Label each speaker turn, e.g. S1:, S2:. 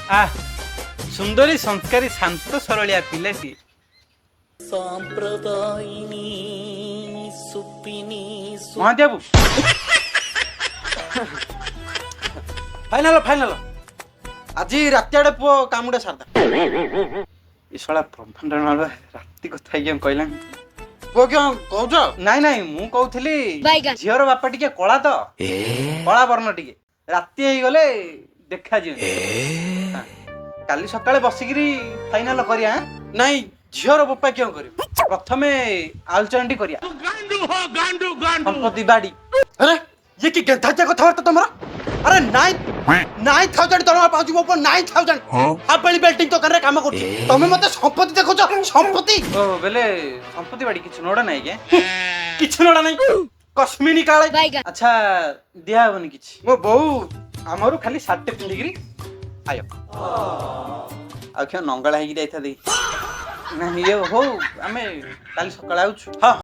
S1: आ सुंदरी संस्कारी शांत सरलिया पिलाटी Mahadev
S2: final final आज राति आड़े पुओ कामुडे सारदा
S1: ईशला ब्रह्मांड राति कथा क्या कहला
S2: पुओ क्यों कहूछ
S1: नाई नाई मु कहूली झीवर बापा टिके कला तो कला वर्ण टिके राति हो गले देखा जी काली सकाळे बसिकिरी फाइनल करिया
S2: नाई झीवर बापा क्यों करियो
S1: प्रथमे आलचंडी करिया संपत्ति बाड़ी
S2: अरे ये की गंधाच्या कथावार्ता तमरा अरे 9000 दरमा पाउछु बापा 9000 हाफ बेली बेल्टिंग तो करे काम करछु तमे मते संपत्ति देखोछ संपत्ति
S1: ओ बेले संपत्ति बाड़ी किछ नोडा नाही के
S2: किछ नडा नाही कश्मीरी काळे
S1: अच्छा दिया हबनी किछ
S2: मो बहु
S1: हमरु खाली साटे पिंदिगिरी आयो आ क्या नंगळा हेगी जाइथा दे ना ये हो आमे काली सकाळ आउछु
S2: हां